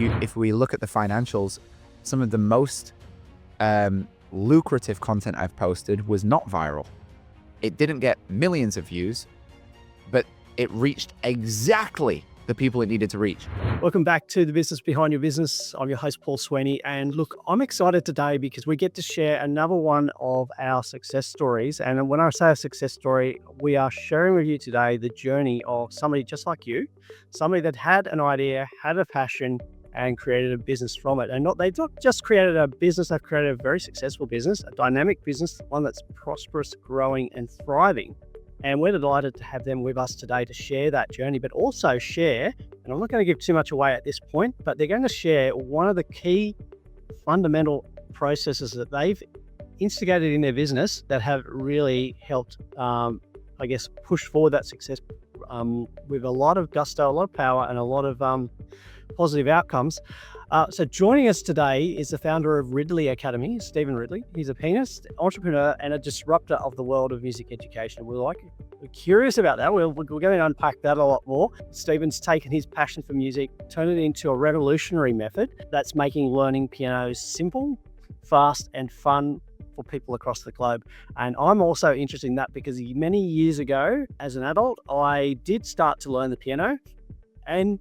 if we look at the financials, some of the most lucrative content I've posted was not viral. It didn't get millions of views, but it reached exactly the people it needed to reach. Welcome back to The Business Behind Your Business. I'm your host, Paul Sweeney. And look, I'm excited today because we get to share another one of our success stories. And when I say a success story, we are sharing with you today the journey of somebody just like you, somebody that had an idea, had a passion, and created a business from it. And they've not just created a business, they've created a very successful business, a dynamic business, one that's prosperous, growing, and thriving. And we're delighted to have them with us today to share that journey, but also share, and I'm not going to give too much away at this point, but they're going to share one of the key fundamental processes that they've instigated in their business that have really helped, push forward that success with a lot of gusto, a lot of power, and a lot of positive outcomes. So joining us today is the founder of Ridley Academy, Stephen Ridley. He's a pianist, entrepreneur, and a disruptor of the world of music education. We're curious about that. We're going to unpack that a lot more. Stephen's taken his passion for music, turned it into a revolutionary method that's making learning piano simple, fast, and fun for people across the globe. And I'm also interested in that because many years ago, as an adult, I did start to learn the piano, and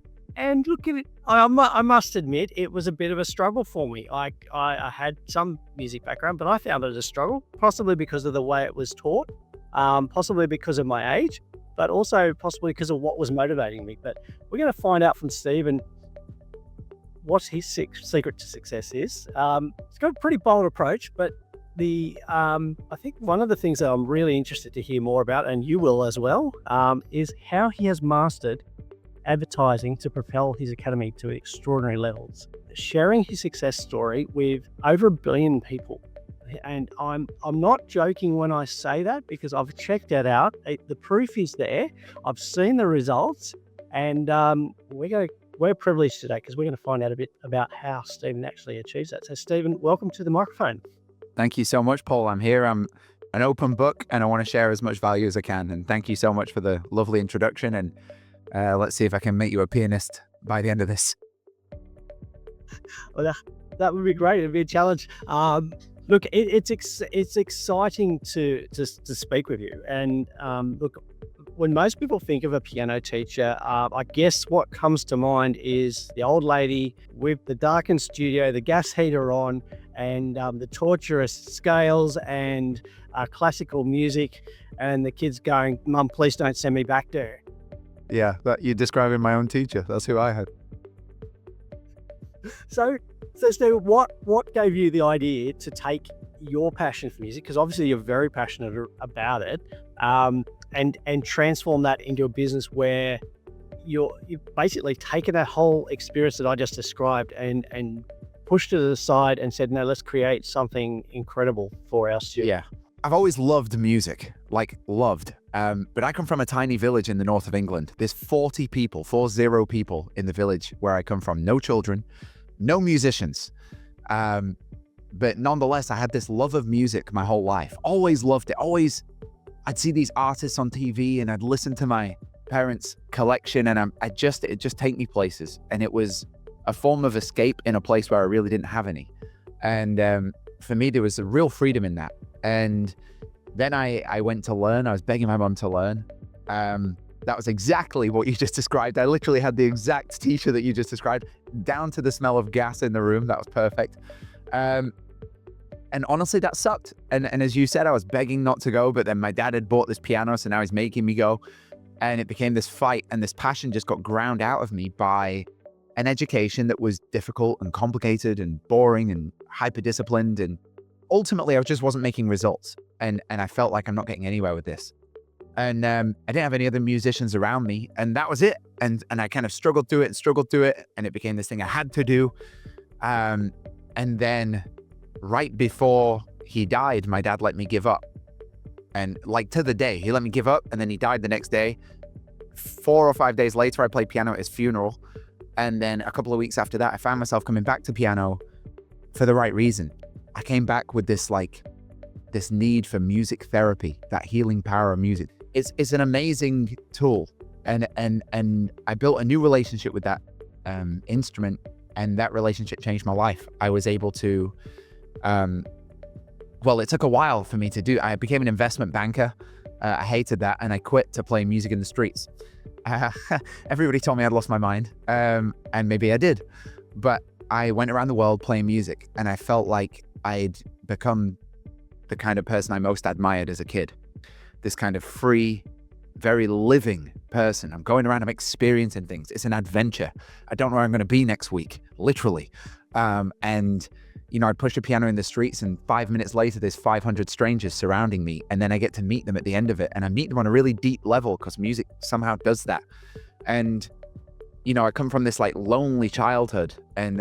look at it, I must admit, it was a bit of a struggle for me. I had some music background, but I found it a struggle, possibly because of the way it was taught, possibly because of my age, but also possibly because of what was motivating me. But we're going to find out from Stephen what his secret to success is. It's got a pretty bold approach, but I think one of the things that I'm really interested to hear more about, and you will as well, is how he has mastered advertising to propel his academy to extraordinary levels, sharing his success story with over 1 billion people. And I'm not joking when I say that, because I've checked that out. The proof is there. I've seen the results, and we're privileged today because we're going to find out a bit about how Stephen actually achieves that. So Stephen, welcome to the microphone. Thank you so much, Paul. I'm here. I'm an open book and I want to share as much value as I can. And thank you so much for the lovely introduction. And let's see if I can make you a pianist by the end of this. Well, that would be great. It'd be a challenge. Look, it's exciting to speak with you. And look, when most people think of a piano teacher, I guess what comes to mind is the old lady with the darkened studio, the gas heater on, and the torturous scales and classical music, and the kids going, "Mum, please don't send me back there." Yeah, you're describing my own teacher. That's who I had. So Steve, what gave you the idea to take your passion for music, because obviously you're very passionate about it, and transform that into a business where you've basically taken that whole experience that I just described and pushed it to the side and said, no, let's create something incredible for our students? Yeah. I've always loved music, loved. But I come from a tiny village in the north of England. There's 40 people in the village where I come from. No children, no musicians. But nonetheless, I had this love of music my whole life. Always loved it. I'd see these artists on TV and I'd listen to my parents' collection, and it just take me places. And it was a form of escape in a place where I really didn't have any. And for me, there was a real freedom in that. And then I went to learn. I was begging my mom to learn. That was exactly what you just described. I literally had the exact teacher that you just described, down to the smell of gas in the room. That was perfect. And honestly, that sucked. And as you said, I was begging not to go, but then my dad had bought this piano, so now he's making me go. And it became this fight, and this passion just got ground out of me by an education that was difficult and complicated and boring and hyper-disciplined. And ultimately, I just wasn't making results. And I felt like I'm not getting anywhere with this. And I didn't have any other musicians around me, and that was it. And I kind of struggled through it, and it became this thing I had to do. And then right before he died, my dad let me give up. And to the day, he let me give up, and then he died the next day. 4 or 5 days later, I played piano at his funeral. And then a couple of weeks after that, I found myself coming back to piano for the right reason. I came back with this need for music therapy, that healing power of music. It's an amazing tool. And I built a new relationship with that instrument And that relationship changed my life. I was able to, well, it took a while for me to do. I became an investment banker. I hated that, and I quit to play music in the streets. Everybody told me I'd lost my mind, and maybe I did. But I went around the world playing music, and I felt like I'd become the kind of person I most admired as a kid. This kind of free, very living person. I'm going around, I'm experiencing things. It's an adventure. I don't know where I'm going to be next week, literally. And I'd push a piano in the streets, and 5 minutes later, there's 500 strangers surrounding me. And then I get to meet them at the end of it. And I meet them on a really deep level because music somehow does that. And, I come from this like lonely childhood and,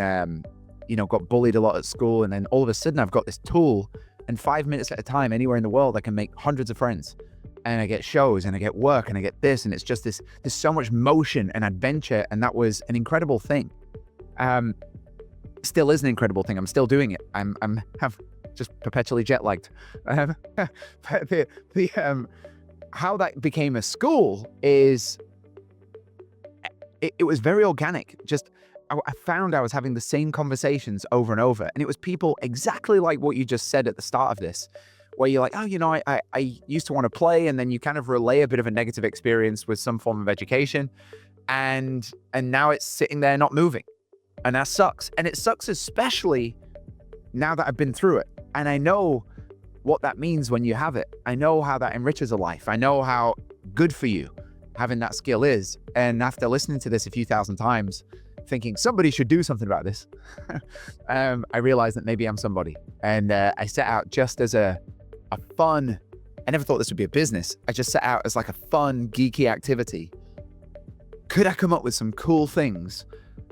got bullied a lot at school. And then all of a sudden I've got this tool, and 5 minutes at a time, anywhere in the world, I can make hundreds of friends. And I get shows, and I get work, and I get this. And it's just there's so much motion and adventure. And that was an incredible thing. Still is an incredible thing. I'm still doing it. I'm have just perpetually jet lagged. But how that became a school is it was very organic. Just I found I was having the same conversations over and over, and it was people exactly like what you just said at the start of this, where you're like, oh, I used to want to play, and then you kind of relay a bit of a negative experience with some form of education, and now it's sitting there not moving. And that sucks. And it sucks especially now that I've been through it. And I know what that means when you have it. I know how that enriches a life. I know how good for you having that skill is. And after listening to this a few thousand times, thinking somebody should do something about this, I realized that maybe I'm somebody. And I set out just as a fun, I never thought this would be a business. I just set out as like a fun, geeky activity. Could I come up with some cool things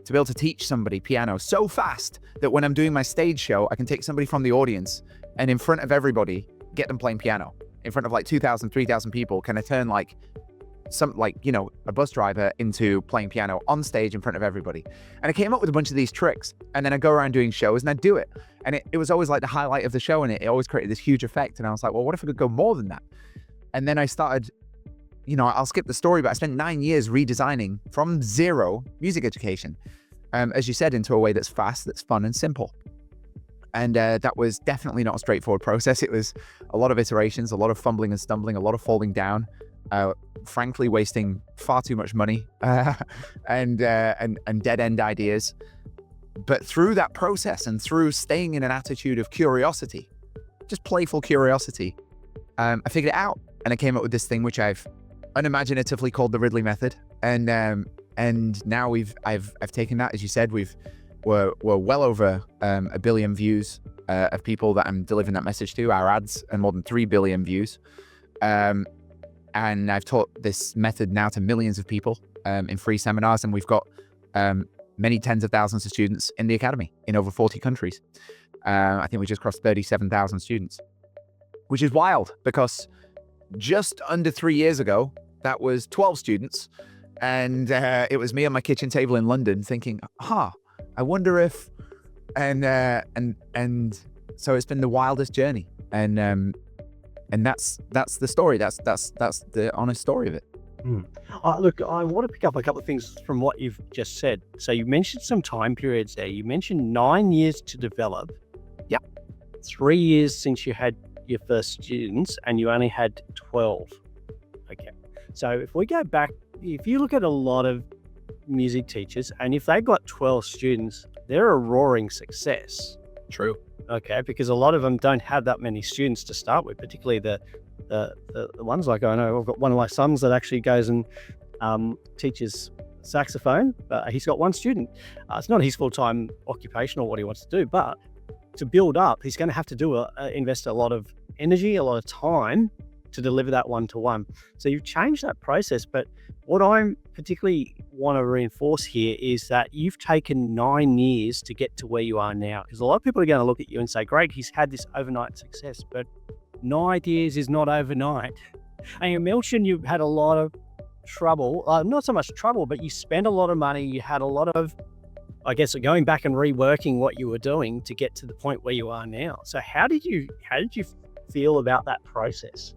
to be able to teach somebody piano so fast that when I'm doing my stage show, I can take somebody from the audience and in front of everybody, get them playing piano in front of like 2,000, 3,000 people? Can I turn like a bus driver into playing piano on stage in front of everybody? And I came up with a bunch of these tricks, and then I go around doing shows and I do it. And it was always like the highlight of the show, and it always created this huge effect. And I was like, well, what if I could go more than that? And then I started, I'll skip the story, but I spent 9 years redesigning from zero music education, as you said, into a way that's fast, that's fun and simple. And that was definitely not a straightforward process. It was a lot of iterations, a lot of fumbling and stumbling, a lot of falling down, frankly, wasting far too much money and dead end ideas. But through that process and through staying in an attitude of curiosity, just playful curiosity, I figured it out. And I came up with this thing, which I've unimaginatively called the Ridley method. And now I've taken that, as you said, we're well over 1 billion views of people that I'm delivering that message to. Our ads are more than 3 billion views. And I've taught this method now to millions of people in free seminars. And we've got many tens of thousands of students in the academy in over 40 countries. I think we just crossed 37,000 students, which is wild because just under 3 years ago, that was 12 students. And it was me on my kitchen table in London thinking, I wonder if, and so it's been the wildest journey. And that's the story. That's the honest story of it. Look, I want to pick up a couple of things from what you've just said. So you mentioned some time periods there. You mentioned 9 years to develop. Yep. 3 years since you had your first students, and you only had 12. Okay. So if we go back, if you look at a lot of music teachers, and if they got 12 students, they're a roaring success. True. Okay, because a lot of them don't have that many students to start with, particularly the ones like, I know I've got one of my sons that actually goes and teaches saxophone, but he's got one student. It's not his full-time occupation or what he wants to do, but to build up, he's going to have to invest a lot of energy, a lot of time to deliver that one-to-one. So you've changed that process, but what I particularly want to reinforce here is that you've taken 9 years to get to where you are now, because a lot of people are going to look at you and say, Greg, he's had this overnight success, but 9 years is not overnight. And you mentioned you've had a lot of trouble, not so much trouble, but you spent a lot of money. You had a lot of, I guess, going back and reworking what you were doing to get to the point where you are now. So how did you feel about that process?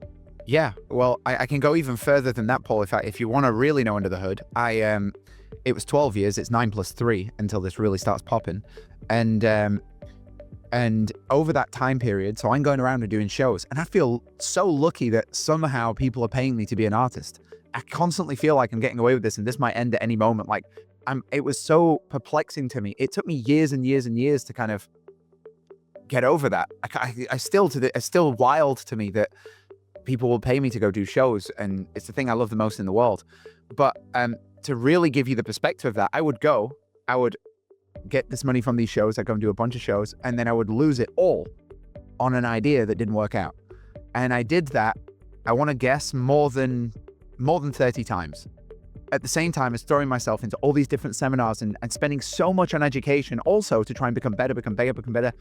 Yeah, well, I can go even further than that, Paul. If you want to really know under the hood, I it was 12 years. It's 9 plus 3 until this really starts popping. And over that time period, so I'm going around and doing shows, and I feel so lucky that somehow people are paying me to be an artist. I constantly feel like I'm getting away with this, and this might end at any moment. Like, it was so perplexing to me. It took me years and years and years to kind of get over that. It's still wild to me that people will pay me to go do shows, and it's the thing I love the most in the world. But to really give you the perspective of that, I would get this money from these shows. I'd go and do a bunch of shows, and then I would lose it all on an idea that didn't work out. And I did that, I want to guess, more than 30 times. At the same time as throwing myself into all these different seminars and spending so much on education also to try and become better.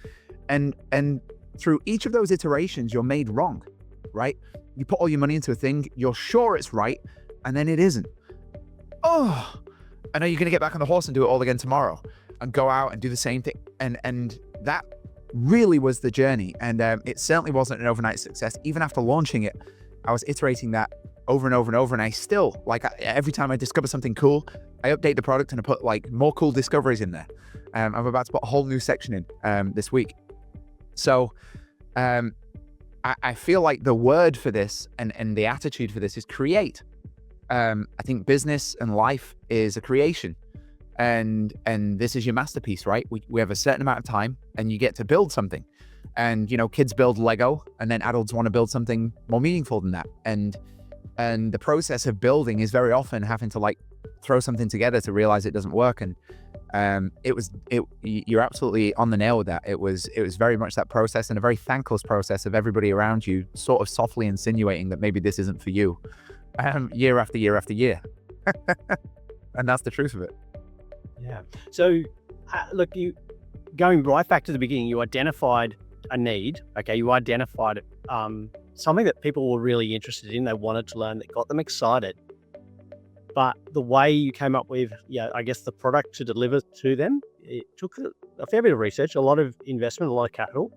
And through each of those iterations, you're made wrong, right? You put all your money into a thing, you're sure it's right, and then it isn't. Oh, I know you're going to get back on the horse and do it all again tomorrow and go out and do the same thing. And that really was the journey. And it certainly wasn't an overnight success. Even after launching it, I was iterating that over and over and over. And I still, every time I discover something cool, I update the product and I put more cool discoveries in there. I'm about to put a whole new section in this week. So I feel like the word for this and the attitude for this is create. I think business and life is a creation. And this is your masterpiece, right? We have a certain amount of time and you get to build something. And, kids build Lego, and then adults want to build something more meaningful than that. And the process of building is very often having to throw something together to realize it doesn't work. And you're absolutely on the nail with that. It was very much that process, and a very thankless process of everybody around you sort of softly insinuating that maybe this isn't for you, year after year after year. And that's the truth of it. Yeah. So, look, going right back to the beginning, you identified a need. Okay, you identified something that people were really interested in. They wanted to learn. That got them excited. But the way you came up with, I guess the product to deliver to them, it took a fair bit of research, a lot of investment, a lot of capital.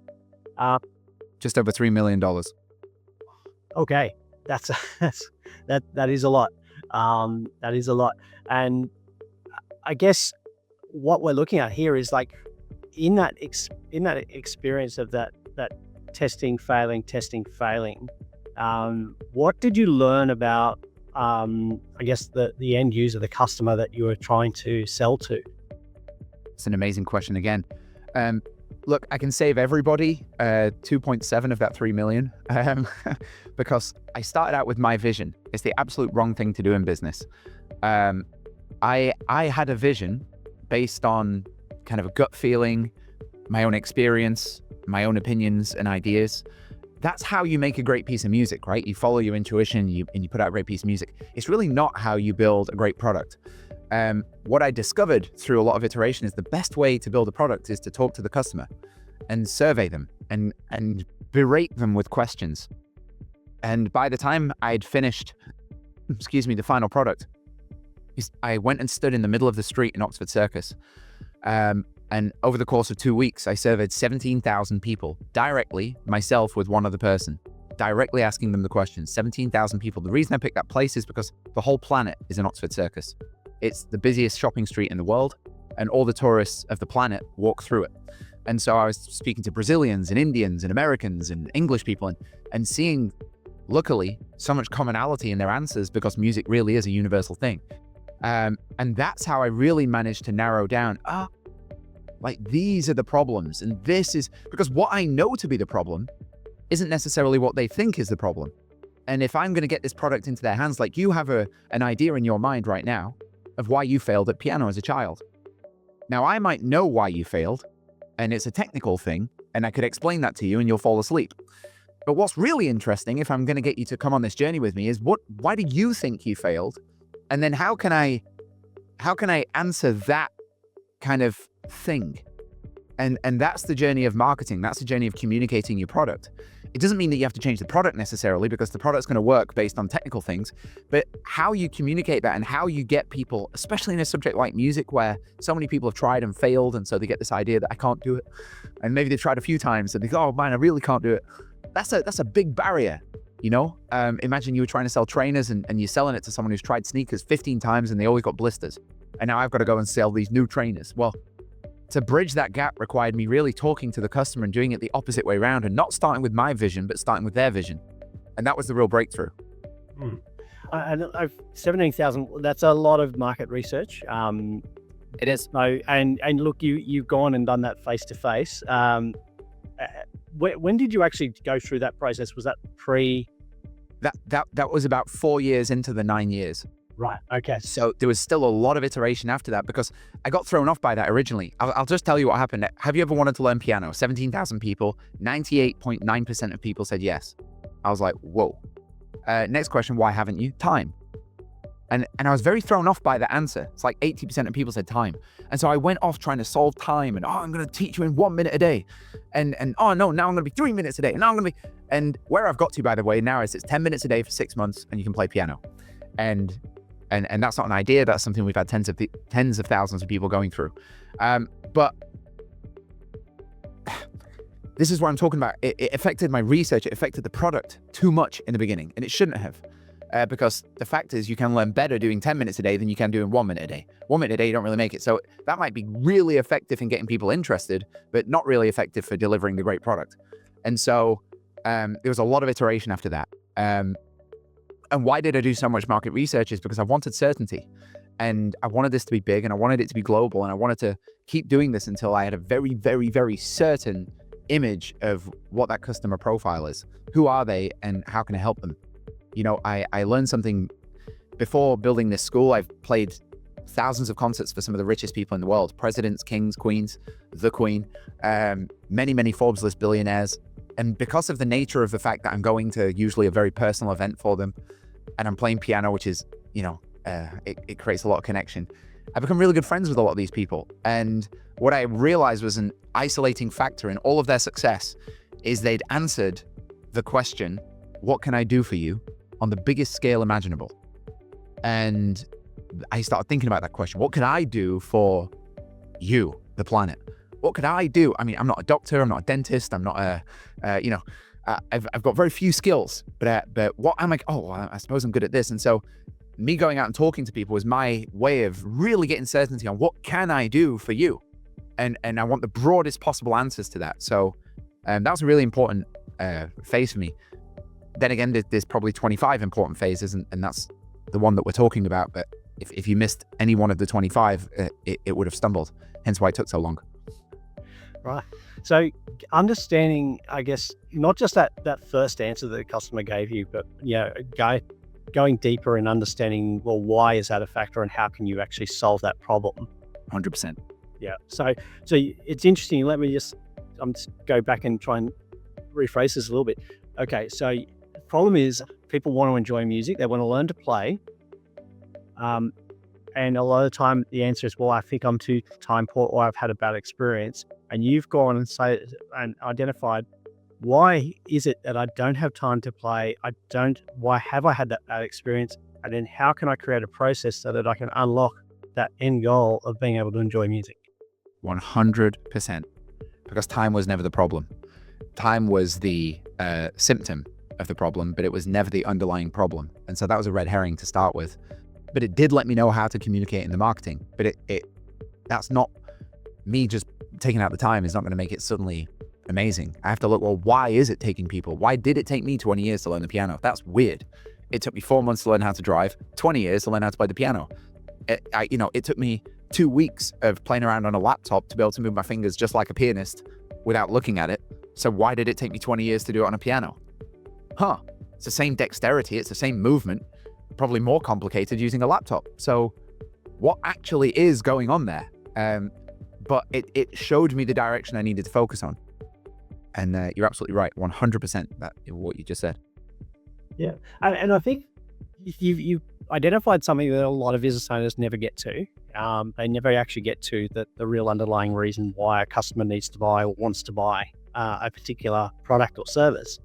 Just over $3 million. Okay, that is a lot. That is a lot. And I guess what we're looking at here is in that experience of that testing, failing, what did you learn about, I guess, the end user, the customer that you were trying to sell to? It's an amazing question again. Look, I can save everybody 2.7 of that 3 million because I started out with my vision. It's the absolute wrong thing to do in business. I had a vision based on kind of a gut feeling, my own experience, my own opinions and ideas. That's how you make a great piece of music, right? You follow your intuition and you put out a great piece of music. It's really not how you build a great product. What I discovered through a lot of iteration is the best way to build a product is to talk to the customer and survey them and berate them with questions. And by the time I'd finished, the final product, I went and stood in the middle of the street in Oxford Circus. And over the course of 2 weeks, I surveyed 17,000 people directly, myself with one other person, directly asking them the questions. 17,000 people. The reason I picked that place is because the whole planet is in Oxford Circus. It's the busiest shopping street in the world, and all the tourists of the planet walk through it. And so I was speaking to Brazilians and Indians and Americans and English people and seeing, luckily, so much commonality in their answers because music really is a universal thing. And that's how I really managed to narrow down, these are the problems. And this is because what I know to be the problem isn't necessarily what they think is the problem. And if I'm going to get this product into their hands, you have an idea in your mind right now of why you failed at piano as a child. Now, I might know why you failed, and it's a technical thing, and I could explain that to you and you'll fall asleep. But what's really interesting, if I'm going to get you to come on this journey with me, is why do you think you failed? And then how can I answer that kind of thing? And that's the journey of marketing. That's the journey of communicating your product. It doesn't mean that you have to change the product necessarily, because the product's going to work based on technical things, but how you communicate that and how you get people, especially in a subject like music where so many people have tried and failed, and so they get this idea that I can't do it. And maybe they've tried a few times and they go, oh man, I really can't do it. That's a big barrier Imagine you were trying to sell trainers and you're selling it to someone who's tried sneakers 15 times and they always got blisters. And now I've got to go and sell these new trainers. Well, to bridge that gap required me really talking to the customer and doing it the opposite way around, and not starting with my vision, but starting with their vision. And that was the real breakthrough. And 17,000, that's a lot of market research. It is. No, and look, you've gone and done that face to face. When did you actually go through that process? Was that pre? That was about 4 years into the 9 years. Right. Okay. So there was still a lot of iteration after that, because I got thrown off by that originally. I'll just tell you what happened. Have you ever wanted to learn piano? 17,000 people, 98.9% of people said yes. I was like, whoa. Next question, why haven't you? Time. And I was very thrown off by the answer. It's like 80% of people said time. And so I went off trying to solve time, and I'm going to teach you in 1 minute a day. And oh no, now I'm going to be 3 minutes a day. And now I'm going to be, and where I've got to, by the way, now is it's 10 minutes a day for 6 months and you can play piano. And that's not an idea. That's something we've had tens of thousands of people going through. But this is what I'm talking about. It affected my research. It affected the product too much in the beginning, and it shouldn't have. Because the fact is, you can learn better doing 10 minutes a day than you can doing 1 minute a day. 1 minute a day, you don't really make it. So that might be really effective in getting people interested, but not really effective for delivering the great product. And so there was a lot of iteration after that. And why did I do so much market research? Is because I wanted certainty, and I wanted this to be big, and I wanted it to be global, and I wanted to keep doing this until I had a very, very, very certain image of what that customer profile is. Who are they, and how can I help them? I learned something before building this school. I've played thousands of concerts for some of the richest people in the world: presidents, kings, queens, the Queen, many, many Forbes list billionaires. And because of the nature of the fact that I'm going to usually a very personal event for them, and I'm playing piano, which is, it creates a lot of connection. I become really good friends with a lot of these people. And what I realized was an isolating factor in all of their success is they'd answered the question, what can I do for you, on the biggest scale imaginable. And I started thinking about that question. What could I do for you, the planet? What could I do? I mean, I'm not a doctor, I'm not a dentist, I'm not I've got very few skills, but what am I? Oh, I suppose I'm good at this. And so me going out and talking to people was my way of really getting certainty on what can I do for you? And I want the broadest possible answers to that. So that was a really important phase for me. Then again, there's probably 25 important phases, and that's the one that we're talking about. But if you missed any one of the 25, it would have stumbled. Hence why it took so long. Right. So understanding, I guess, not just that first answer that the customer gave you, but going deeper and understanding, well, why is that a factor, and how can you actually solve that problem? 100%. Yeah. So it's interesting. Let me just go back and try and rephrase this a little bit. Okay. So the problem is, people want to enjoy music. They want to learn to play. And a lot of the time the answer is, well, I think I'm too time poor, or I've had a bad experience. And you've gone and identified, why is it that I don't have time to play? Why have I had that bad experience? And then how can I create a process so that I can unlock that end goal of being able to enjoy music? 100%. Because time was never the problem. Time was the symptom of the problem, but it was never the underlying problem. And so that was a red herring to start with. But it did let me know how to communicate in the marketing. But that's not me just taking out the time is not going to make it suddenly amazing. I have to look, well, why is it taking people? Why did it take me 20 years to learn the piano? That's weird. It took me 4 months to learn how to drive, 20 years to learn how to play the piano. It took me 2 weeks of playing around on a laptop to be able to move my fingers just like a pianist without looking at it. So why did it take me 20 years to do it on a piano? It's the same dexterity. It's the same movement, probably more complicated using a laptop. So what actually is going on there? But it showed me the direction I needed to focus on. And you're absolutely right, 100% that what you just said. Yeah, and I think you've identified something that a lot of business owners never get to. They never actually get to the real underlying reason why a customer needs to buy or wants to buy a particular product or service.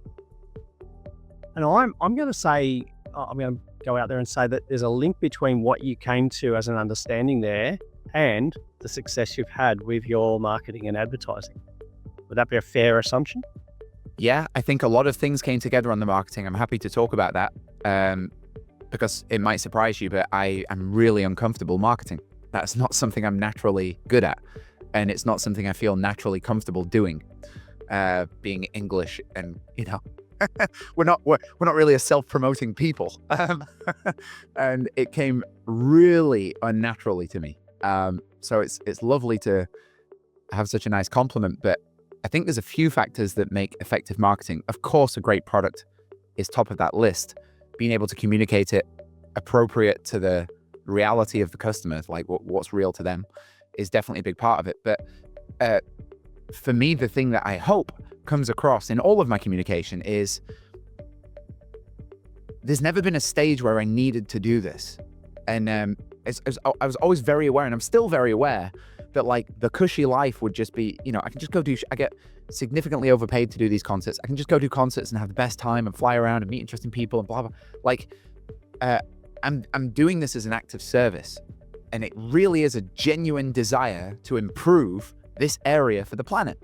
And I'm going to say, I'm going to go out there and say that there's a link between what you came to as an understanding there and the success you've had with your marketing and advertising. Would that be a fair assumption? Yeah, I think a lot of things came together on the marketing. I'm happy to talk about that because it might surprise you, but I am really uncomfortable marketing. That's not something I'm naturally good at, and it's not something I feel naturally comfortable doing. Being English, and we're not really a self-promoting people, and it came really unnaturally to me. So it's lovely to have such a nice compliment, but I think there's a few factors that make effective marketing. Of course, a great product is top of that list. Being able to communicate it appropriate to the reality of the customer, like what's real to them, is definitely a big part of it. But for me, the thing that I hope comes across in all of my communication is there's never been a stage where I needed to do this. And I was always very aware, and I'm still very aware, that like the cushy life would just be, I can just go I get significantly overpaid to do these concerts. I can just go do concerts and have the best time and fly around and meet interesting people and blah, blah. Like, I'm doing this as an act of service. And it really is a genuine desire to improve this area for the planet.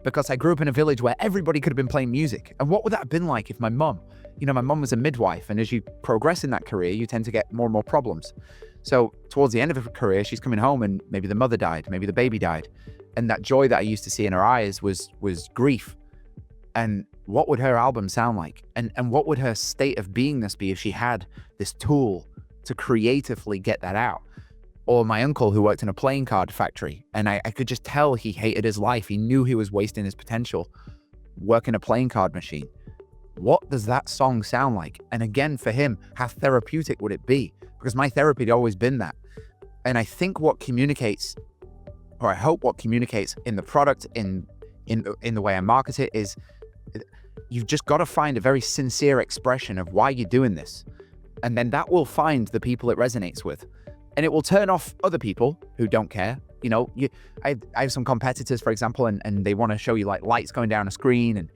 Because I grew up in a village where everybody could have been playing music. And what would that have been like if my mum was a midwife, and as you progress in that career, you tend to get more and more problems. So towards the end of her career, she's coming home and maybe the mother died, maybe the baby died. And that joy that I used to see in her eyes was grief. And what would her album sound like? And what would her state of beingness be if she had this tool to creatively get that out? Or my uncle who worked in a playing card factory, and I could just tell he hated his life. He knew he was wasting his potential working a playing card machine. What does that song sound like? And again, for him, how therapeutic would it be? Because my therapy had always been that. And I think what communicates, or I hope what communicates in the product, in the way I market it, is you've just got to find a very sincere expression of why you're doing this. And then that will find the people it resonates with. And it will turn off other people who don't care. I have some competitors, for example, and they want to show you like lights going down a screen, and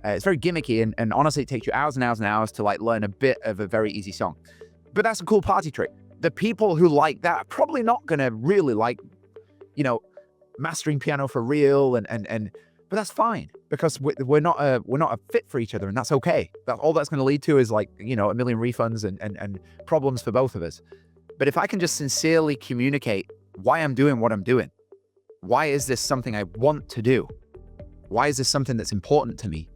it's very gimmicky. And honestly, it takes you hours and hours and hours to like learn a bit of a very easy song. But that's a cool party trick. The people who like that are probably not going to really like, mastering piano for real. But that's fine, because we're not a fit for each other, and that's okay. All that's going to lead to is like, a million refunds and problems for both of us. But if I can just sincerely communicate why I'm doing what I'm doing, why is this something I want to do? Why is this something that's important to me?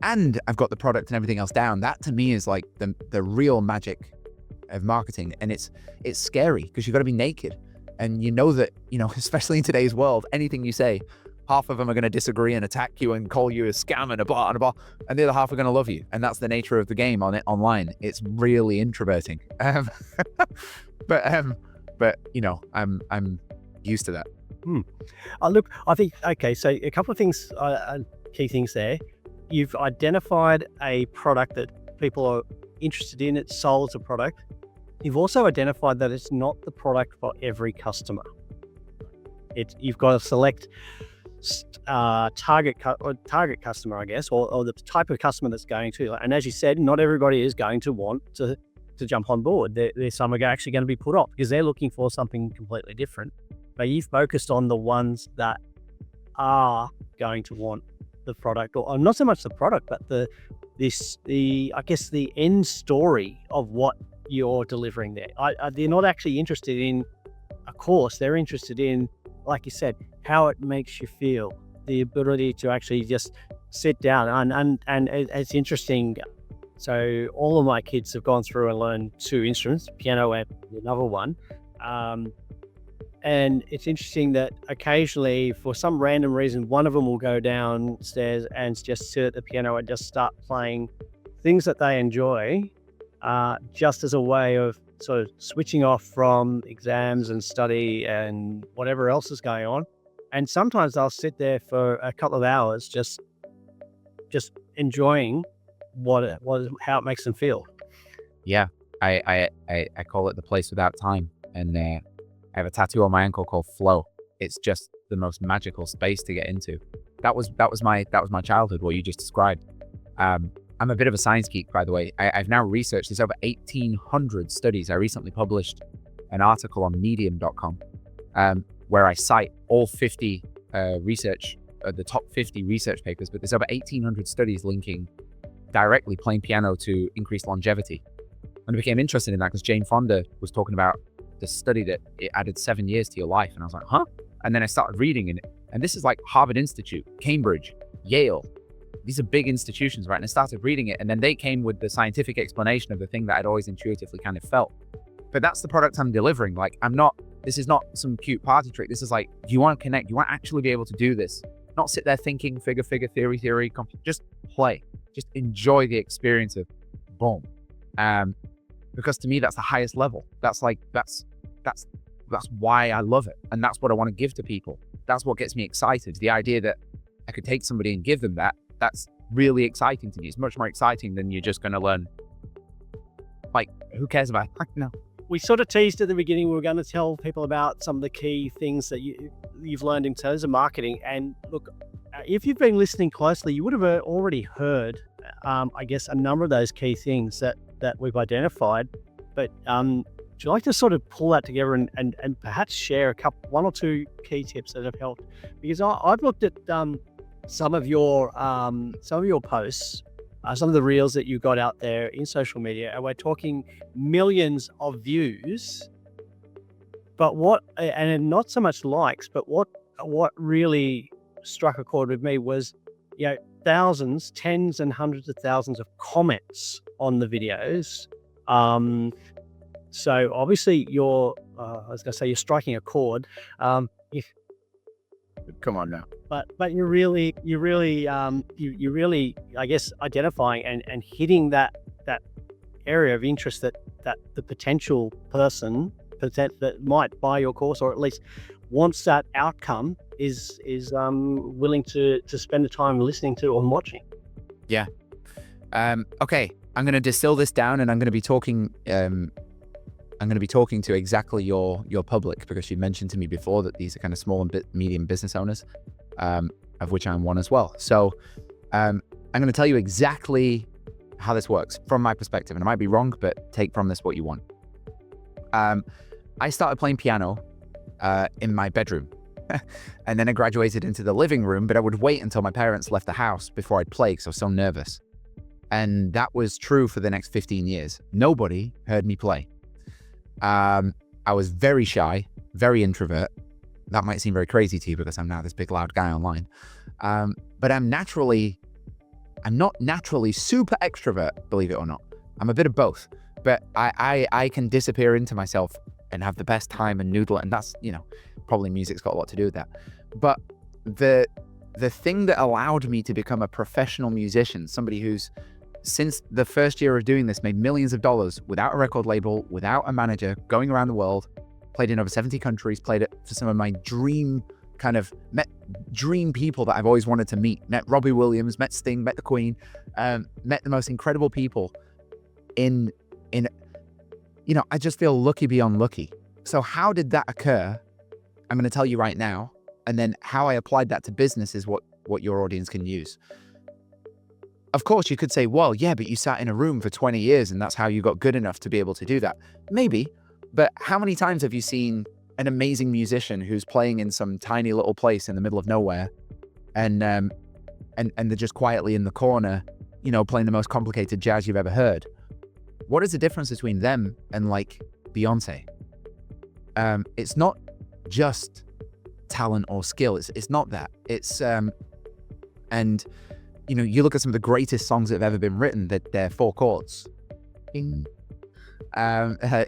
And I've got the product and everything else down. That to me is like the real magic of marketing. And it's scary because you've got to be naked. And that, especially in today's world, anything you say, half of them are going to disagree and attack you and call you a scam and a blah and a blah, and the other half are going to love you. And that's the nature of the game online. It's really introverting. But I'm used to that. Look, I think, okay, so a couple of things, key things there. You've identified a product that people are interested in. It solves a product. You've also identified that it's not the product for every customer. You've got to select target customer, I guess, or the type of customer that's going to. And as you said, not everybody is going to want to jump on board. There's some are actually going to be put off because they're looking for something completely different. But you've focused on the ones that are going to want the product, or not so much the product, but the end story of what you're delivering there. They're not actually interested in a course. They're interested in, like you said, how it makes you feel, the ability to actually just sit down. And it's interesting. So all of my kids have gone through and learned 2 instruments, piano and another one. And it's interesting that occasionally, for some random reason, one of them will go downstairs and just sit at the piano and just start playing things that they enjoy, just as a way of sort of switching off from exams and study and whatever else is going on. And sometimes they'll sit there for a couple of hours just enjoying how it makes them feel. Yeah, I call it the place without time, and I have a tattoo on my ankle called Flow. It's just the most magical space to get into. That was my childhood, what you just described. I'm a bit of a science geek, by the way. I've now researched, there's over 1,800 studies. I recently published an article on medium.com where I cite all 50 research the top 50 research papers, but there's over 1,800 studies linking directly playing piano to increased longevity. And I became interested in that because Jane Fonda was talking about the study that it added 7 years to your life. And I was like, huh? And then I started reading in it. And this is like Harvard Institute, Cambridge, Yale. These are big institutions, right? And I started reading it. And then they came with the scientific explanation of the thing that I'd always intuitively kind of felt. But that's the product I'm delivering. Like, this is not some cute party trick. This is like, you want to connect. You want to actually be able to do this. Not sit there thinking figure, theory. Just play. Just enjoy the experience of boom. Because to me, that's the highest level. That's why I love it. And that's what I want to give to people. That's what gets me excited. The idea that I could take somebody and give them that's really exciting to me. It's much more exciting than you're just going to learn. Like, who cares about it? No. We sort of teased at the beginning, we were going to tell people about some of the key things that you've learned in terms of marketing. And look, if you've been listening closely, you would have already heard, I guess, a number of those key things that we've identified. But would you like to sort of pull that together and perhaps share one or two key tips that have helped? Because I've looked at some of your posts, some of the reels that you got out there in social media, and we're talking millions of views. But and not so much likes, but what really struck a chord with me was, thousands, tens and hundreds of thousands of comments on the videos. So obviously you're striking a chord. Come on now. But you're really, I guess, identifying and hitting that area of interest that the potential person that might buy your course, or at least wants that outcome, is willing to spend the time listening to or watching. Yeah. Okay. I'm going to distill this down, and I'm going to be talking. I'm going to be talking to exactly your public, because you mentioned to me before that these are kind of small and medium business owners, of which I'm one as well. So I'm going to tell you exactly how this works from my perspective, and I might be wrong, but take from this what you want. I started playing piano in my bedroom, and then I graduated into the living room, but I would wait until my parents left the house before I'd play because I was so nervous. And that was true for the next 15 years. Nobody heard me play. I was very shy, very introvert. That might seem very crazy to you because I'm now this big loud guy online. But I'm not naturally super extrovert, believe it or not. I'm a bit of both, but I can disappear into myself and have the best time and noodle. And that's, probably music's got a lot to do with that. But the thing that allowed me to become a professional musician, somebody who's, since the first year of doing this, made millions of dollars without a record label, without a manager, going around the world, played in over 70 countries, played it for some of my met dream people that I've always wanted to meet. Met Robbie Williams, met Sting, met the Queen, met the most incredible people I just feel lucky beyond lucky. So how did that occur? I'm going to tell you right now. And then how I applied that to business is what your audience can use. Of course, you could say, well, yeah, but you sat in a room for 20 years and that's how you got good enough to be able to do that. Maybe, but how many times have you seen an amazing musician who's playing in some tiny little place in the middle of nowhere and they're just quietly in the corner, playing the most complicated jazz you've ever heard? What is the difference between them and like Beyonce? It's not just talent or skill. It's not that. It's you look at some of the greatest songs that have ever been written, that they're 4 chords.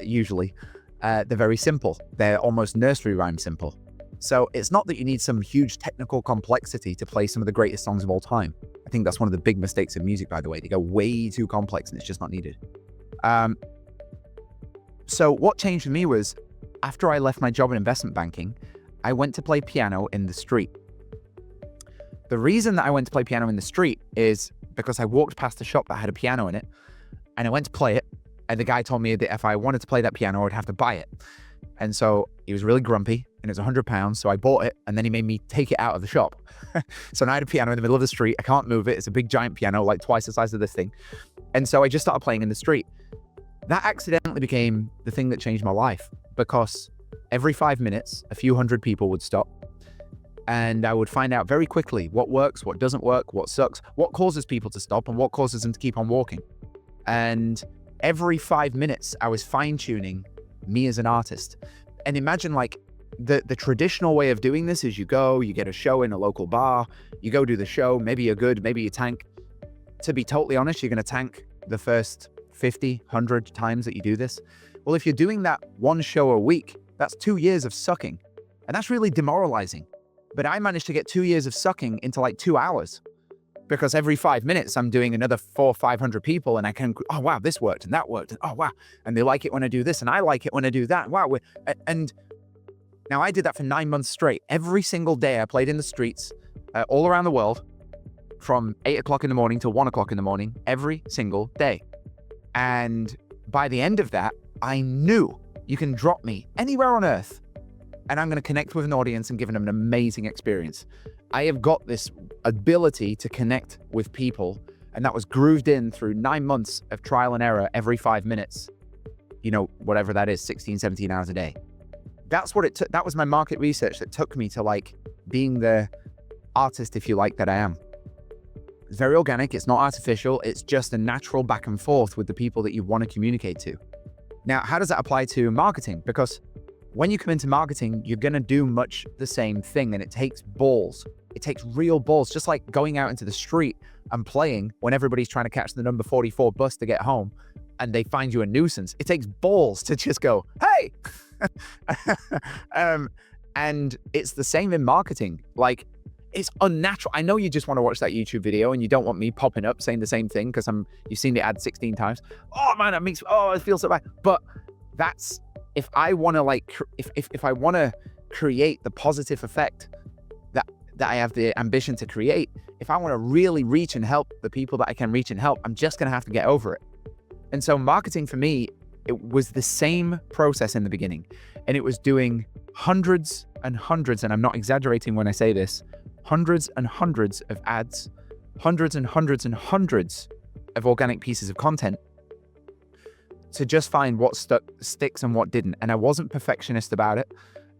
Usually. They're very simple. They're almost nursery rhyme simple. So it's not that you need some huge technical complexity to play some of the greatest songs of all time. I think that's one of the big mistakes in music, by the way. They go way too complex and it's just not needed. So what changed for me was, after I left my job in investment banking, I went to play piano in the street. The reason that I went to play piano in the street is because I walked past a shop that had a piano in it, and I went to play it, and the guy told me that if I wanted to play that piano, I would have to buy it. And so he was really grumpy, and it was £100, so I bought it, and then he made me take it out of the shop. So now I had a piano in the middle of the street. I can't move it. It's a big giant piano, like twice the size of this thing. And so I just started playing in the street. That accidentally became the thing that changed my life, because every 5 minutes, a few hundred people would stop, And I would find out very quickly what works, what doesn't work, what sucks, what causes people to stop, and what causes them to keep on walking. And every 5 minutes, I was fine-tuning me as an artist. And imagine like the traditional way of doing this is you get a show in a local bar, you go do the show, maybe you're good, maybe you tank. To be totally honest, you're going to tank the first 50, 100 times that you do this. Well, if you're doing that one show a week, that's 2 years of sucking. And that's really demoralizing. But I managed to get 2 years of sucking into like 2 hours, because every 5 minutes I'm doing another 400 or 500 people, and I can, oh wow, this worked and that worked, and oh wow, and they like it when I do this, and I like it when I do that. Wow. And now I did that for 9 months straight. Every single day I played in the streets all around the world from 8 o'clock in the morning till 1 o'clock in the morning, every single day. And by the end of that, I knew you can drop me anywhere on earth and I'm going to connect with an audience and give them an amazing experience. I have got this ability to connect with people, and that was grooved in through 9 months of trial and error every 5 minutes, whatever that is, 16, 17 hours a day. That's what it took. That was my market research that took me to like being the artist, if you like, that I am. It's very organic. It's not artificial. It's just a natural back and forth with the people that you want to communicate to. Now, how does that apply to marketing? Because when you come into marketing, you're going to do much the same thing, and it takes balls. It takes real balls, just like going out into the street and playing when everybody's trying to catch the number 44 bus to get home and they find you a nuisance. It takes balls to just go, hey! And it's the same in marketing. Like, it's unnatural. I know you just want to watch that YouTube video and you don't want me popping up saying the same thing because you've seen the ad 16 times. Oh man, it feels so bad. But that's, if I want to if I want to create the positive effect that I have the ambition to create, if I want to really reach and help the people that I can reach and help, I'm just going to have to get over it. And so marketing for me, it was the same process in the beginning, and it was doing hundreds and hundreds, and I'm not exaggerating when I say this, hundreds and hundreds of ads, hundreds and hundreds and hundreds of organic pieces of content to just find what sticks and what didn't. And I wasn't perfectionist about it.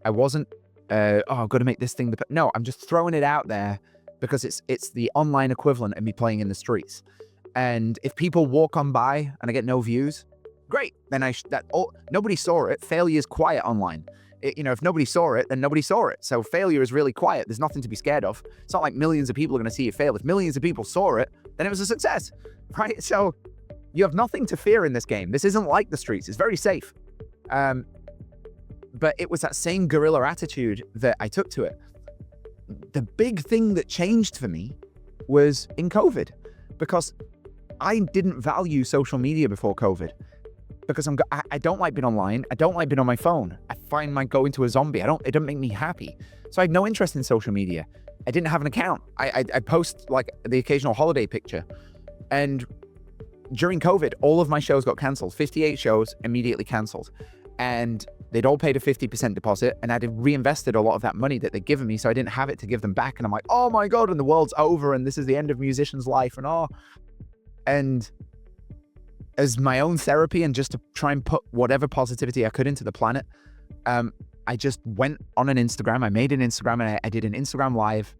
I wasn't, I've got to make this thing. No, I'm just throwing it out there because it's the online equivalent of me playing in the streets. And if people walk on by and I get no views, great. Then nobody saw it. Failure is quiet online. If nobody saw it, then nobody saw it. So failure is really quiet. There's nothing to be scared of. It's not like millions of people are going to see you fail. If millions of people saw it, then it was a success, right? So you have nothing to fear in this game. This isn't like the streets. It's very safe. But it was that same guerrilla attitude that I took to it. The big thing that changed for me was in COVID, because I didn't value social media before COVID. Because I don't like being online. I don't like being on my phone. I find my go into a zombie. It doesn't make me happy. So I had no interest in social media. I didn't have an account. I post like the occasional holiday picture. And during COVID, all of my shows got canceled. 58 shows immediately canceled. And they'd all paid a 50% deposit, and I'd reinvested a lot of that money that they'd given me, so I didn't have it to give them back. And I'm like, oh my God, and the world's over, and this is the end of musician's life, and as my own therapy and just to try and put whatever positivity I could into the planet, I just went on an Instagram. I made an Instagram, and I did an Instagram live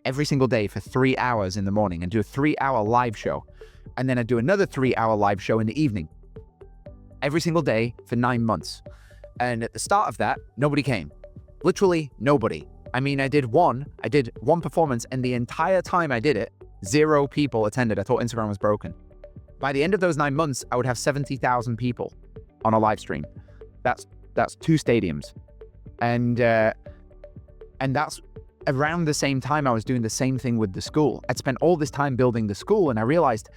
every single day for 3 hours in the morning, and do a 3-hour live show. And then I'd do another 3-hour live show in the evening, every single day for 9 months. And at the start of that, nobody came. Literally nobody. I mean, I did one performance, and the entire time I did it, 0 people attended. I thought Instagram was broken. By the end of those 9 months, I would have 70,000 people on a live stream. That's 2 stadiums. And that's around the same time I was doing the same thing with the school. I'd spent all this time building the school, and I realized,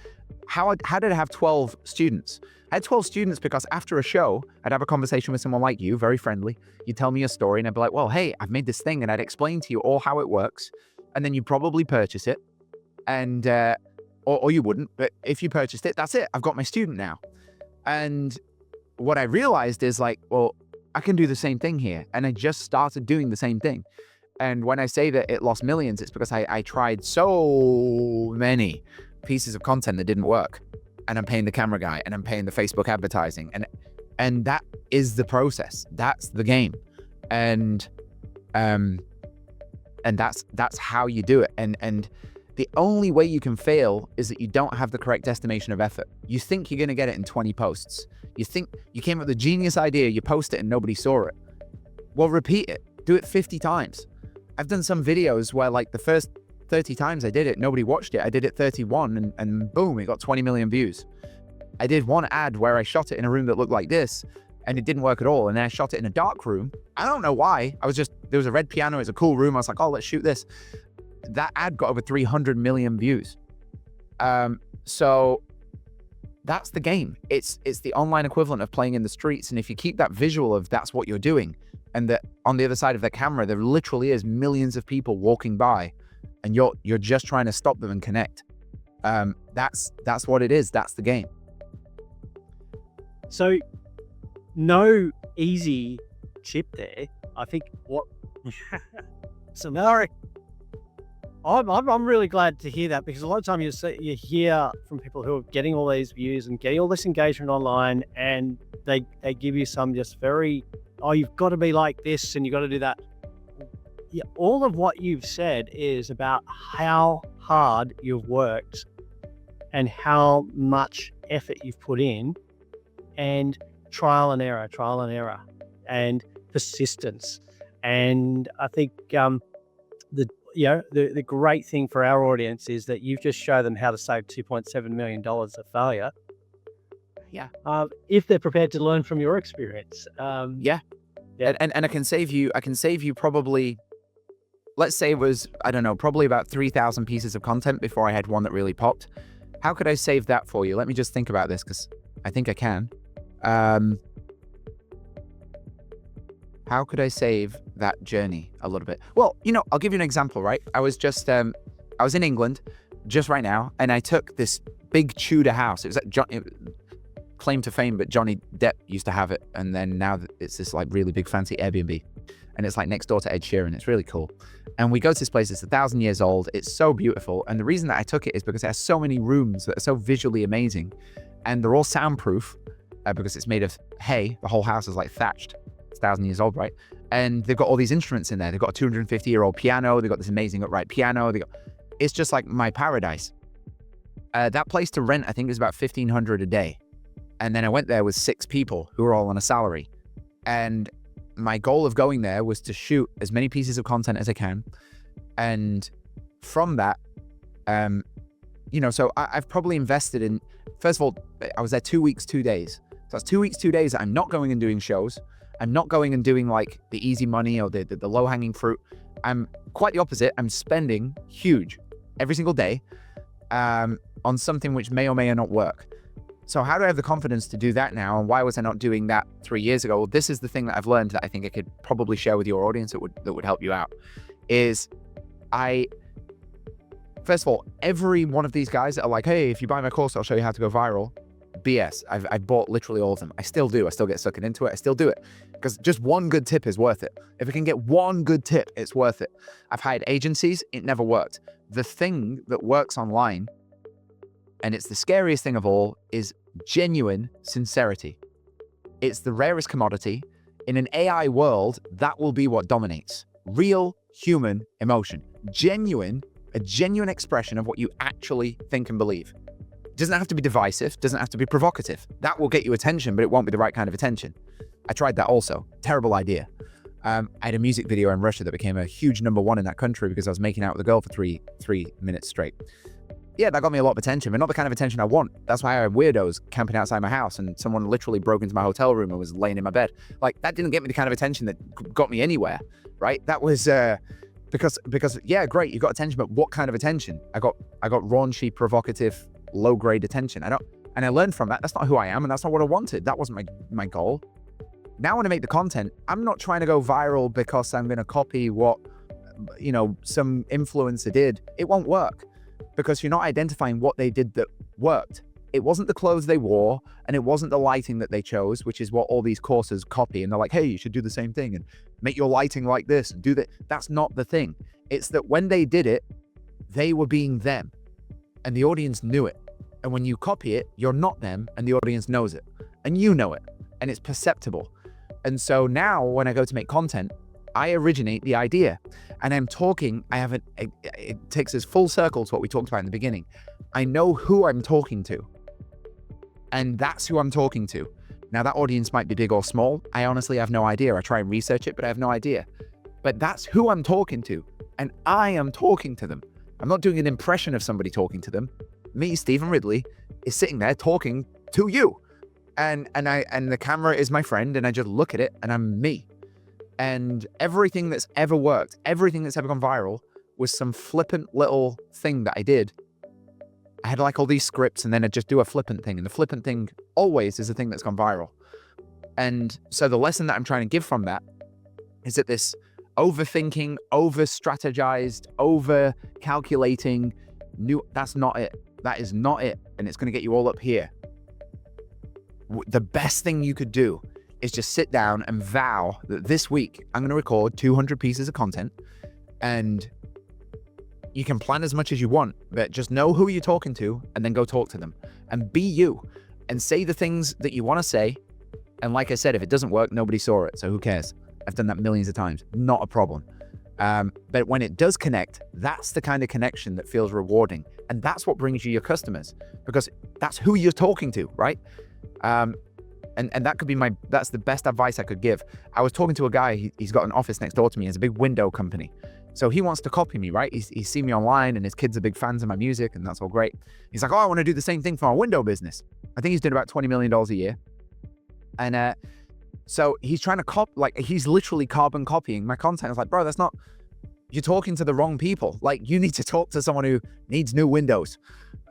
how did I have 12 students? I had 12 students because after a show, I'd have a conversation with someone like you, very friendly. You'd tell me a story, and I'd be like, well, hey, I've made this thing, and I'd explain to you all how it works. And then you'd probably purchase it, and or you wouldn't, but if you purchased it, that's it. I've got my student now. And what I realized is like, well, I can do the same thing here. And I just started doing the same thing. And when I say that it lost millions, it's because I tried so many pieces of content that didn't work. And I'm paying the camera guy, and I'm paying the Facebook advertising. And that is the process. That's the game. And And that's how you do it. And the only way you can fail is that you don't have the correct estimation of effort. You think you're going to get it in 20 posts. You think you came up with a genius idea, you post it and nobody saw it. Well, repeat it. Do it 50 times. I've done some videos where like the first 30 times I did it, nobody watched it. I did it 31 and boom, it got 20 million views. I did one ad where I shot it in a room that looked like this and it didn't work at all. And then I shot it in a dark room. I don't know why. There was a red piano. It was a cool room. I was like, oh, let's shoot this. That ad got over 300 million views. So that's the game. It's the online equivalent of playing in the streets. And if you keep that visual of that's what you're doing, and that on the other side of the camera, there literally is millions of people walking by, and you're just trying to stop them and connect. That's what it is. That's the game. So no easy chip there. I think what scenario. I'm really glad to hear that, because a lot of time you hear from people who are getting all these views and getting all this engagement online, and they give you some just very, oh, you've got to be like this and you've got to do that. Yeah, all of what you've said is about how hard you've worked and how much effort you've put in, and trial and error, and persistence. And I think the great thing for our audience is that you've just shown them how to save $2.7 million of failure. Yeah. If they're prepared to learn from your experience. Yeah. And I can save you probably, let's say it was, I don't know, probably about 3,000 pieces of content before I had one that really popped. How could I save that for you? Let me just think about this, because I think I can. How could I save that journey a little bit? Well, I'll give you an example, right? I was in England just right now, and I took this big Tudor house. It was at claim to fame, but Johnny Depp used to have it. And then now it's this like really big fancy Airbnb, and it's like next door to Ed Sheeran. It's really cool. And we go to this place, it's 1,000 years old. It's so beautiful. And the reason that I took it is because it has so many rooms that are so visually amazing, and they're all soundproof because it's made of hay. The whole house is like thatched. 1,000 years old, right? And they've got all these instruments in there. They've got a 250-year-old piano. They've got this amazing upright piano. It's just like my paradise. That place to rent, I think, is about $1,500 a day. And then I went there with 6 people who were all on a salary. And my goal of going there was to shoot as many pieces of content as I can. And from that, so I've probably invested in, first of all, I was there 2 weeks, 2 days. So that's 2 weeks, 2 days that I'm not going and doing shows. I'm not going and doing like the easy money or the low-hanging fruit. I'm quite the opposite. I'm spending huge every single day on something which may or may not work. So how do I have the confidence to do that now? And why was I not doing that 3 years ago? Well, this is the thing that I've learned that I think I could probably share with your audience that would help you out. First of all, every one of these guys that are like, hey, if you buy my course, I'll show you how to go viral. BS. I've bought literally all of them. I still do. I still get suckered into it. I still do it because just one good tip is worth it. If I can get one good tip, it's worth it. I've hired agencies. It never worked. The thing that works online, and it's the scariest thing of all, is genuine sincerity. It's the rarest commodity. In an AI world, that will be what dominates. Real human emotion. A genuine expression of what you actually think and believe. Doesn't have to be divisive, doesn't have to be provocative. That will get you attention, but it won't be the right kind of attention. I tried that also. Terrible idea. I had a music video in Russia that became a huge #1 in that country because I was making out with a girl for three minutes straight. Yeah, that got me a lot of attention, but not the kind of attention I want. That's why I had weirdos camping outside my house, and someone literally broke into my hotel room and was laying in my bed. Like, that didn't get me the kind of attention that got me anywhere, right? That was because yeah, great, you got attention, but what kind of attention? I got raunchy, provocative, low-grade attention. And I learned from that. That's not who I am, and that's not what I wanted. That wasn't my goal. Now when I make the content, I'm not trying to go viral because I'm going to copy what, some influencer did. It won't work because you're not identifying what they did that worked. It wasn't the clothes they wore, and it wasn't the lighting that they chose, which is what all these courses copy. And they're like, hey, you should do the same thing and make your lighting like this and do that. That's not the thing. It's that when they did it, they were being them. And the audience knew it. And when you copy it, you're not them, and the audience knows it. And you know it. And it's perceptible. And so now when I go to make content, I originate the idea. And I'm talking, it takes us full circle to what we talked about in the beginning. I know who I'm talking to. And that's who I'm talking to. Now, that audience might be big or small. I honestly have no idea. I try and research it, but I have no idea. But that's who I'm talking to. And I am talking to them. I'm not doing an impression of somebody talking to them. Me, Stephen Ridley, is sitting there talking to you. And the camera is my friend, and I just look at it, and I'm me. And everything that's ever worked, everything that's ever gone viral was some flippant little thing that I did. I had like all these scripts, and then I'd just do a flippant thing. And the flippant thing always is the thing that's gone viral. And so the lesson that I'm trying to give from that is that this overthinking, over-strategized, over-calculating, that's not it. That is not it. And it's going to get you all up here. The best thing you could do is just sit down and vow that this week I'm going to record 200 pieces of content, and you can plan as much as you want, but just know who you're talking to and then go talk to them and be you and say the things that you want to say. And like I said, if it doesn't work, nobody saw it. So who cares? I've done that millions of times. Not a problem. But when it does connect, that's the kind of connection that feels rewarding. And that's what brings you your customers, because that's who you're talking to, right? And that could be that's the best advice I could give. I was talking to a guy, he's got an office next door to me. It's a big window company. So he wants to copy me, right? He's seen me online, and his kids are big fans of my music, and that's all great. He's like, oh, I want to do the same thing for my window business. I think he's doing about $20 million a year. And so he's trying to he's literally carbon copying my content. I was like, bro, you're talking to the wrong people. Like, you need to talk to someone who needs new windows.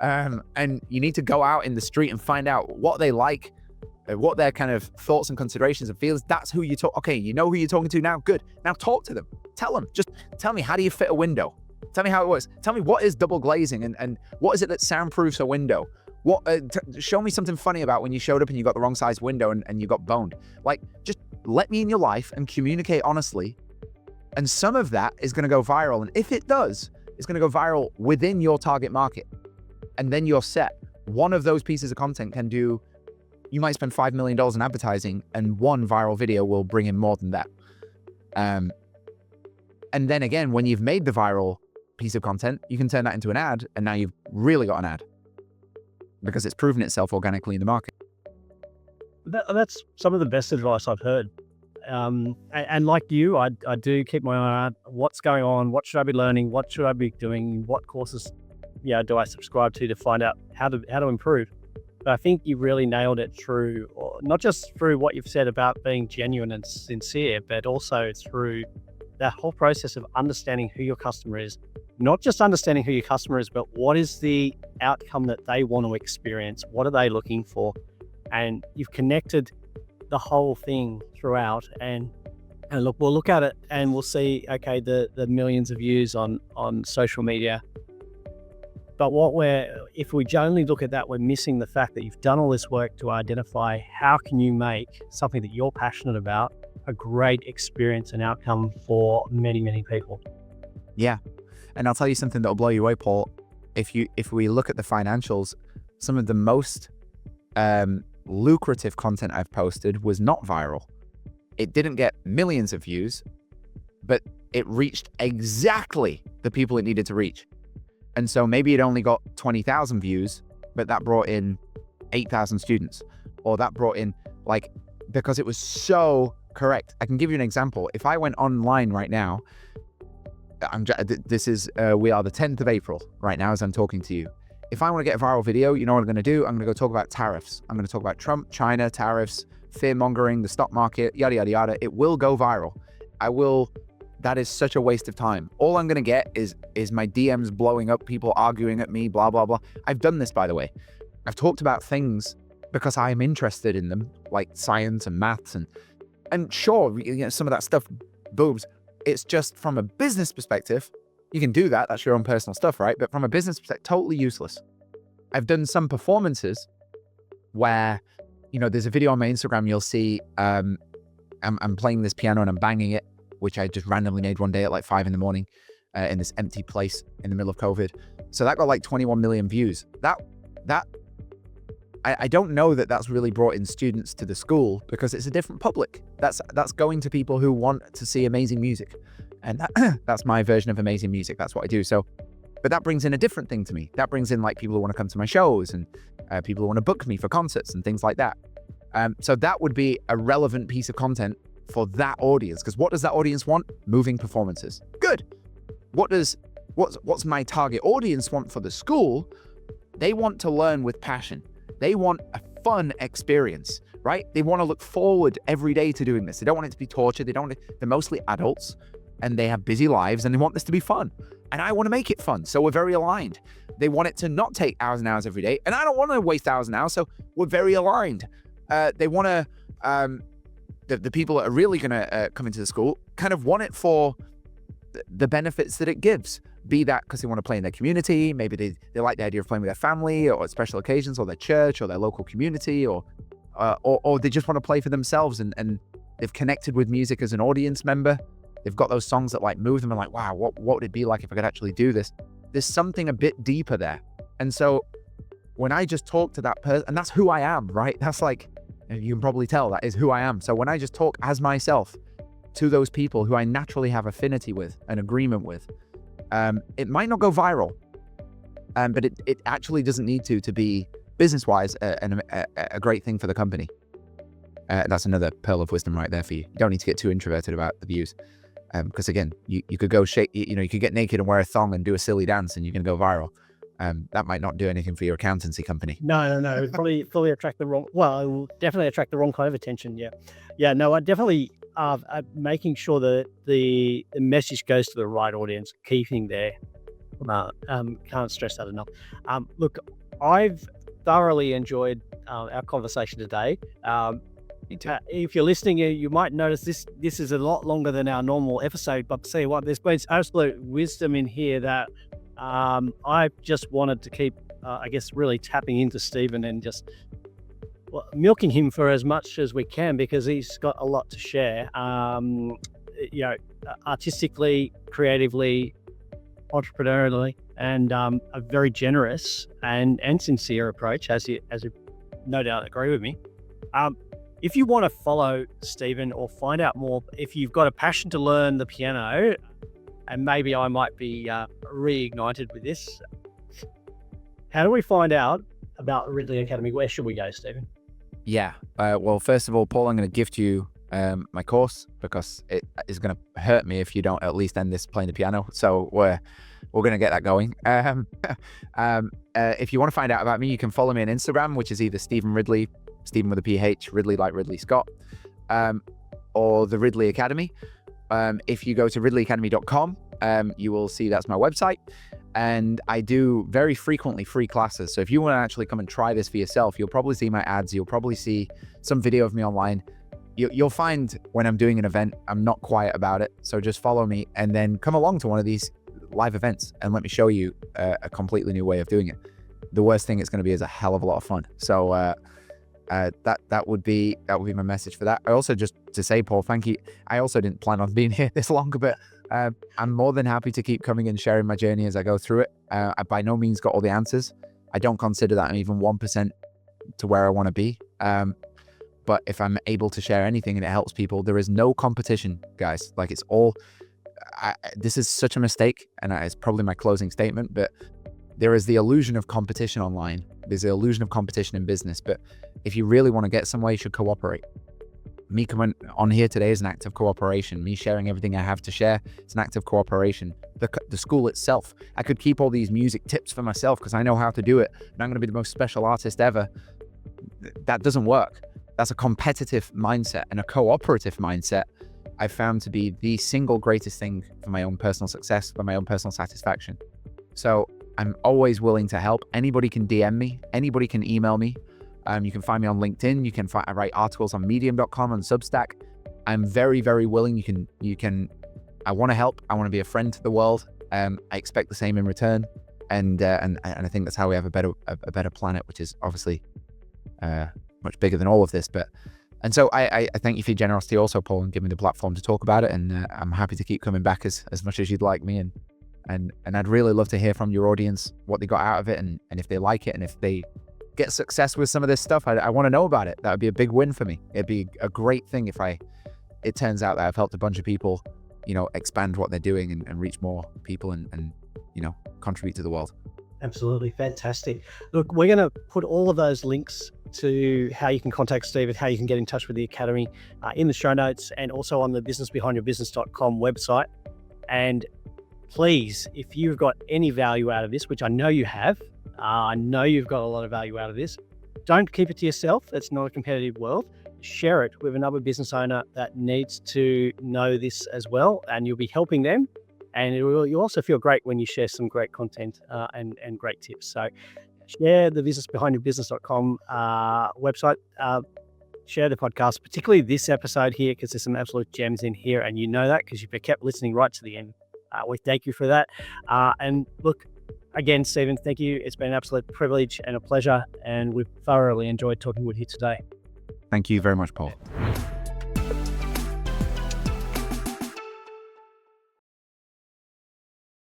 And you need to go out in the street and find out what they like, what their kind of thoughts and considerations and feelings. That's who you talk. Okay, you know who you're talking to now. Good. Now talk to them. Tell them. Just tell me, how do you fit a window? Tell me how it works. Tell me, what is double glazing, and what is it that soundproofs a window? Show me something funny about when you showed up and you got the wrong size window and you got boned. Like, just let me in your life and communicate honestly. And some of that is going to go viral. And if it does, it's going to go viral within your target market. And then you're set. One of those pieces of content you might spend $5 million in advertising, and one viral video will bring in more than that. And then again, when you've made the viral piece of content, you can turn that into an ad, and now you've really got an ad, because it's proven itself organically in the market. That's some of the best advice I've heard. And like you, I do keep my eye on what's going on, what should I be learning, what should I be doing, what courses do I subscribe to find out how to improve. But I think you really nailed it through, not just through what you've said about being genuine and sincere, but also through that whole process of understanding who your customer is. Not just understanding who your customer is, but what is the outcome that they want to experience? What are they looking for? And you've connected the whole thing throughout. And look, we'll look at it and we'll see, okay, the millions of views on social media. But if we only look at that, we're missing the fact that you've done all this work to identify how can you make something that you're passionate about a great experience and outcome for many, many people. Yeah. And I'll tell you something that'll blow you away, Paul. If we look at the financials, some of the most lucrative content I've posted was not viral. It didn't get millions of views, but it reached exactly the people it needed to reach. And so maybe it only got 20,000 views, but that brought in 8,000 students, or that brought in, because it was so correct. I can give you an example. If I went online right now, we are the 10th of April right now as I'm talking to you. If I want to get a viral video, you know what I'm going to do? I'm going to go talk about tariffs. I'm going to talk about Trump, China, tariffs, fear mongering, the stock market, yada, yada, yada. It will go viral. That is such a waste of time. All I'm going to get is my DMs blowing up, people arguing at me, blah, blah, blah. I've done this, by the way. I've talked about things because I'm interested in them, like science and maths, and sure, some of that stuff booms. It's just from a business perspective, you can do that. That's your own personal stuff, right? But from a business perspective, totally useless. I've done some performances where, there's a video on my Instagram, you'll see I'm playing this piano and I'm banging it, which I just randomly made one day at 5 a.m. in this empty place in the middle of COVID. So that got 21 million views. That I don't know that that's really brought in students to the school because it's a different public. That's going to people who want to see amazing music. And that's my version of amazing music. That's what I do. So, but that brings in a different thing to me. That brings in like people who want to come to my shows and people who want to book me for concerts and things like that. So that would be a relevant piece of content for that audience. Because what does that audience want? Moving performances. Good. What's my target audience want for the school? They want to learn with passion. They want a fun experience, right? They want to look forward every day to doing this. They don't want it to be torture. They're mostly adults and they have busy lives and they want this to be fun. And I want to make it fun. So we're very aligned. They want it to not take hours and hours every day. And I don't want to waste hours and hours. So we're very aligned. They want to, the people that are really going to come into the school kind of want it for the benefits that it gives. Be that because they want to play in their community. Maybe they like the idea of playing with their family or at special occasions or their church or their local community or they just want to play for themselves and they've connected with music as an audience member. They've got those songs that like move them and like, wow, what would it be like if I could actually do this? There's something a bit deeper there. And so when I just talk to that person, and that's who I am, right? That's like, you can probably tell that is who I am. So when I just talk as myself to those people who I naturally have affinity with, an agreement with, it might not go viral, but it actually doesn't need to be business-wise a great thing for the company. That's another pearl of wisdom right there for you. You don't need to get too introverted about the views, because again, you could go you could get naked and wear a thong and do a silly dance and you can go viral. That might not do anything for your accountancy company. No. It would probably fully attract the wrong. Well, it will definitely attract the wrong kind of attention. Yeah. No, I definitely making sure that the message goes to the right audience. Keeping there. Can't stress that enough. Look, I've thoroughly enjoyed our conversation today. If you're listening, you might notice this is a lot longer than our normal episode. But see what, there's been absolute wisdom in here that. I just wanted to keep, really tapping into Stephen and just milking him for as much as we can because he's got a lot to share. Artistically, creatively, entrepreneurially, and a very generous and sincere approach, as you no doubt agree with me. If you want to follow Stephen or find out more, if you've got a passion to learn the piano. And maybe I might be reignited with this. How do we find out about Ridley Academy? Where should we go, Stephen? Yeah. Well, first of all, Paul, I'm going to gift you my course because it is going to hurt me if you don't at least end this playing the piano. So we're going to get that going. If you want to find out about me, you can follow me on Instagram, which is either Stephen Ridley, Stephen with a PH, Ridley like Ridley Scott, or the Ridley Academy. If you go to ridleyacademy.com, you will see that's my website. And I do very frequently free classes. So if you want to actually come and try this for yourself, you'll probably see my ads. You'll probably see some video of me online. You'll find when I'm doing an event, I'm not quiet about it. So just follow me and then come along to one of these live events and let me show you a completely new way of doing it. The worst thing it's going to be is a hell of a lot of fun. So that would be my message for that. I also, just to say, Paul, thank you. I also didn't plan on being here this long, but I'm more than happy to keep coming and sharing my journey as I go through it. I by no means got all the answers. I don't consider that I'm even 1% to where I want to be. But if I'm able to share anything and it helps people, there is no competition, guys. Like, it's all, this is such a mistake, and it's probably my closing statement, but there is the illusion of competition online. There's the illusion of competition in business. But if you really want to get somewhere, you should cooperate. Me coming on here today is an act of cooperation. Me sharing everything I have to share, it's an act of cooperation. The school itself, I could keep all these music tips for myself because I know how to do it, and I'm going to be the most special artist ever. That doesn't work. That's a competitive mindset, and a cooperative mindset I've found to be the single greatest thing for my own personal success, for my own personal satisfaction. So I'm always willing to help. Anybody can DM me. Anybody can email me. You can find me on LinkedIn. You can I write articles on medium.com and Substack. I'm very, very willing. I want to help. I want to be a friend to the world. I expect the same in return. And I think that's how we have a better planet, which is obviously much bigger than all of this. And so I thank you for your generosity also, Paul, and giving me the platform to talk about it. And I'm happy to keep coming back as much as you'd like me. And I'd really love to hear from your audience what they got out of it, and if they like it, and if they get success with some of this stuff, I want to know about it. That would be a big win for me. It'd be a great thing if it turns out that I've helped a bunch of people, expand what they're doing and reach more people and contribute to the world. Absolutely. Fantastic. Look, we're going to put all of those links to how you can contact Steve and how you can get in touch with the Academy in the show notes, and also on the businessbehindyourbusiness.com website. And please, if you've got any value out of this, which I know you have, I know you've got a lot of value out of this, don't keep it to yourself. It's not a competitive world. Share it with another business owner that needs to know this as well, and you'll be helping them. And you'll also feel great when you share some great content and great tips. So share the businessbehindyourbusiness.com website. Share the podcast, particularly this episode here, because there's some absolute gems in here. And you know that because you've kept listening right to the end. We thank you for that. And look, again, Stephen, thank you. It's been an absolute privilege and a pleasure. And we've thoroughly enjoyed talking with you today. Thank you very much, Paul.